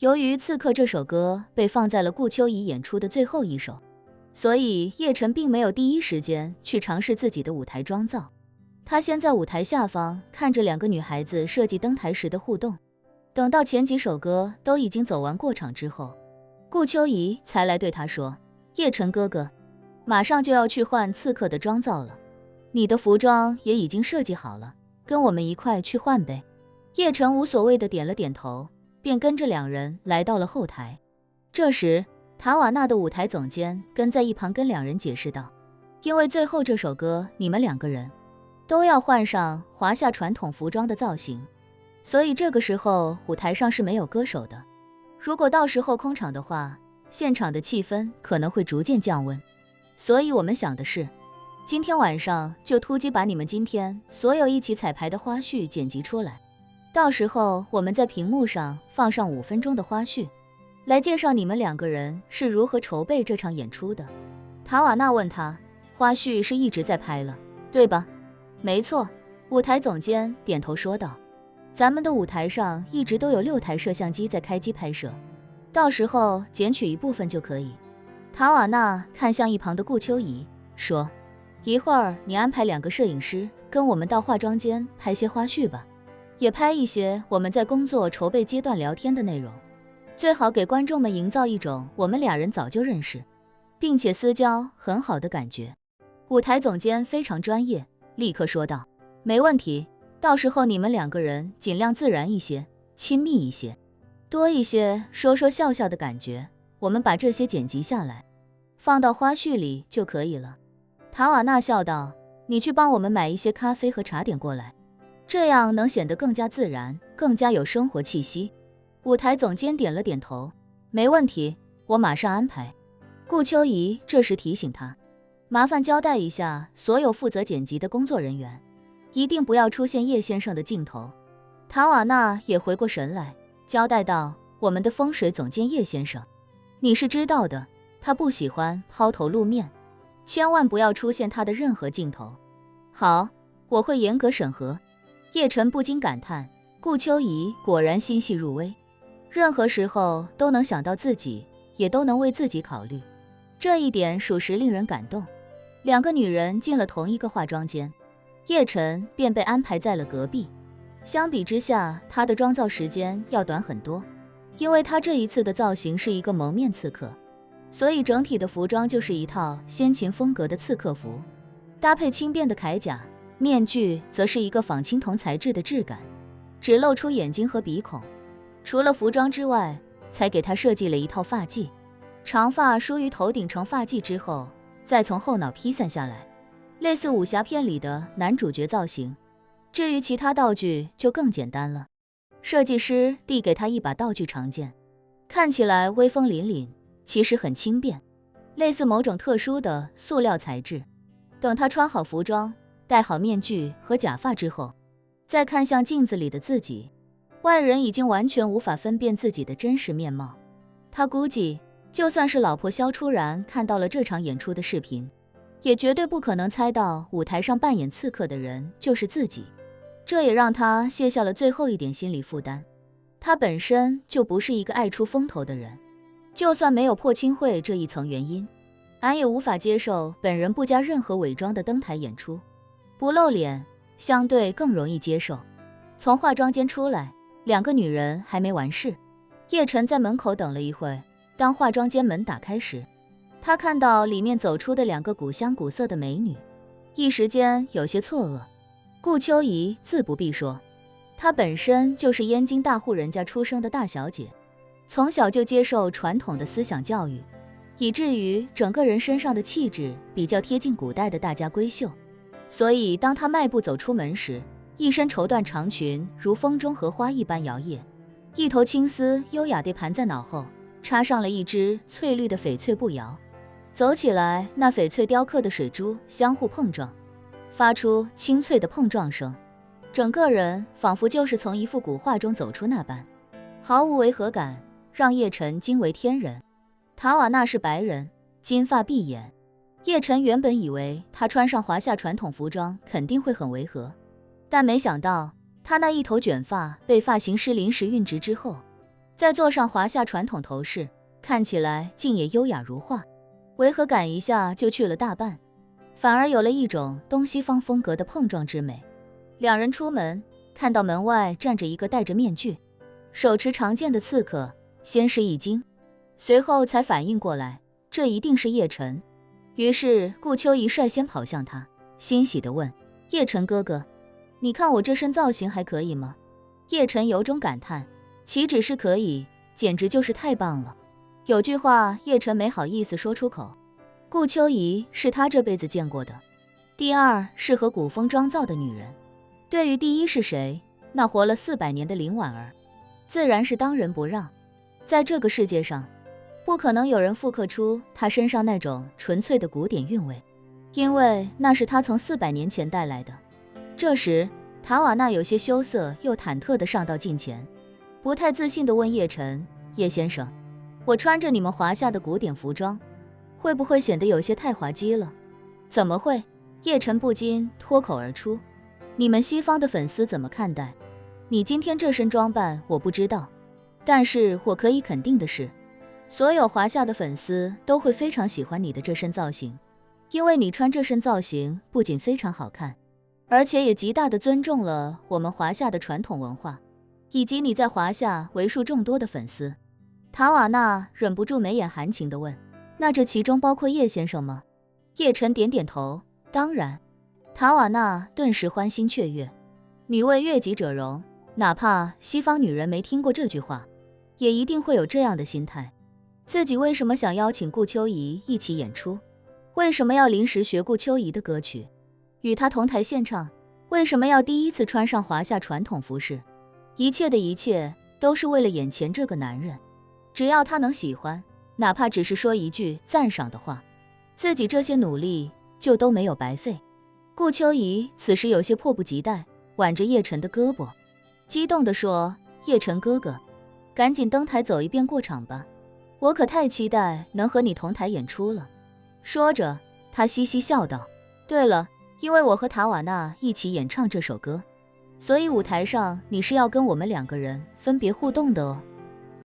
由于《刺客》这首歌被放在了顾秋怡演出的最后一首，所以叶晨并没有第一时间去尝试自己的舞台妆造。他先在舞台下方看着两个女孩子设计登台时的互动，等到前几首歌都已经走完过场之后，顾秋怡才来对他说：“叶晨哥哥，马上就要去换刺客的妆造了，你的服装也已经设计好了，跟我们一块去换呗。”叶晨无所谓的点了点头，便跟着两人来到了后台。这时塔瓦纳的舞台总监跟在一旁跟两人解释道：“因为最后这首歌你们两个人都要换上华夏传统服装的造型，所以这个时候舞台上是没有歌手的。如果到时候空场的话，现场的气氛可能会逐渐降温，所以我们想的是，今天晚上就突击把你们今天所有一起彩排的花絮剪辑出来，到时候我们在屏幕上放上5分钟的花絮，来介绍你们两个人是如何筹备这场演出的。”塔瓦纳问他：“花絮是一直在拍了，对吧？”“没错。”舞台总监点头说道，“咱们的舞台上一直都有6台摄像机在开机拍摄，到时候剪取一部分就可以。”塔瓦纳看向一旁的顾秋怡说：“一会儿你安排2个摄影师跟我们到化妆间拍些花絮吧，也拍一些我们在工作筹备阶段聊天的内容，最好给观众们营造一种我们俩人早就认识并且私交很好的感觉。”舞台总监非常专业，立刻说道：“没问题，到时候你们2个人尽量自然一些，亲密一些，多一些说说笑笑的感觉，我们把这些剪辑下来，放到花絮里就可以了。”塔瓦纳笑道：“你去帮我们买一些咖啡和茶点过来，这样能显得更加自然，更加有生活气息。”舞台总监点了点头：“没问题，我马上安排。”顾秋怡这时提醒他：“麻烦交代一下所有负责剪辑的工作人员，一定不要出现叶先生的镜头。”塔瓦纳也回过神来，交代道：“我们的风水总监叶先生，你是知道的，他不喜欢抛头露面，千万不要出现他的任何镜头。”“好，我会严格审核。”叶晨不禁感叹，顾秋怡果然心细入微，任何时候都能想到自己，也都能为自己考虑，这一点属实令人感动。2个女人进了同一个化妆间，叶晨便被安排在了隔壁。相比之下，她的妆造时间要短很多，因为她这一次的造型是一个蒙面刺客，所以整体的服装就是一套先秦风格的刺客服，搭配轻便的铠甲，面具则是一个仿青铜材质的质感，只露出眼睛和鼻孔。除了服装之外，才给她设计了一套发髻，长发梳于头顶成发髻之后，再从后脑披散下来，类似武侠片里的男主角造型。至于其他道具就更简单了，设计师递给他一把道具长剑，看起来威风凛凛，其实很轻便，类似某种特殊的塑料材质。等他穿好服装，戴好面具和假发之后，再看向镜子里的自己，外人已经完全无法分辨自己的真实面貌。他估计，就算是老婆萧初然看到了这场演出的视频，也绝对不可能猜到舞台上扮演刺客的人就是自己。这也让他卸下了最后一点心理负担。他本身就不是一个爱出风头的人，就算没有破亲会这一层原因，俺也无法接受本人不加任何伪装的登台演出。不露脸相对更容易接受。从化妆间出来，2个女人还没完事，叶晨在门口等了一会，当化妆间门打开时，他看到里面走出的2个古香古色的美女，一时间有些错愕。顾秋怡自不必说，她本身就是燕京大户人家出生的大小姐，从小就接受传统的思想教育，以至于整个人身上的气质比较贴近古代的大家闺秀。所以当她迈步走出门时，一身绸缎长裙如风中荷花一般摇曳，一头青丝优雅地盘在脑后，插上了一只翠绿的翡翠步摇，走起来那翡翠雕刻的水珠相互碰撞，发出清脆的碰撞声，整个人仿佛就是从一幅古画中走出那般，毫无违和感，让叶晨惊为天人。塔瓦纳是白人，金发碧眼，叶晨原本以为他穿上华夏传统服装肯定会很违和，但没想到他那一头卷发被发型师临时熨直之后，再坐上华夏传统头饰，看起来竟也优雅如画，违和感一下就去了大半，反而有了一种东西方风格的碰撞之美。两人出门，看到门外站着一个戴着面具、手持长剑的刺客，先是一惊，随后才反应过来，这一定是叶晨。于是顾秋怡率先跑向他，欣喜地问：叶晨哥哥，你看我这身造型还可以吗？叶晨有种感叹，岂止是可以，简直就是太棒了。有句话叶晨没好意思说出口，顾秋怡是他这辈子见过的第二适合古风妆造的女人。对于第一是谁，那活了400年的林婉儿自然是当仁不让。在这个世界上，不可能有人复刻出她身上那种纯粹的古典韵味，因为那是她从400年前带来的。这时塔瓦纳有些羞涩又忐忑地上到近前，不太自信地问叶晨：叶先生，我穿着你们华夏的古典服装，会不会显得有些太滑稽了？怎么会？叶晨不禁脱口而出：你们西方的粉丝怎么看待你今天这身装扮我不知道，但是我可以肯定的是，所有华夏的粉丝都会非常喜欢你的这身造型，因为你穿这身造型不仅非常好看，而且也极大地尊重了我们华夏的传统文化，以及你在华夏为数众多的粉丝。塔瓦纳忍不住眉眼含情地问：那这其中包括叶先生吗？叶晨点点头：当然。塔瓦纳顿时欢欣雀跃，女为悦己者容，哪怕西方女人没听过这句话，也一定会有这样的心态。自己为什么想邀请顾秋怡一起演出？为什么要临时学顾秋怡的歌曲，与她同台献唱？为什么要第一次穿上华夏传统服饰？一切的一切都是为了眼前这个男人。只要他能喜欢，哪怕只是说一句赞赏的话，自己这些努力就都没有白费。顾秋怡此时有些迫不及待，挽着叶晨的胳膊，激动地说：叶晨哥哥，赶紧登台走一遍过场吧，我可太期待能和你同台演出了。说着他嘻嘻笑道：对了，因为我和塔瓦纳一起演唱这首歌，所以舞台上你是要跟我们2个人分别互动的哦。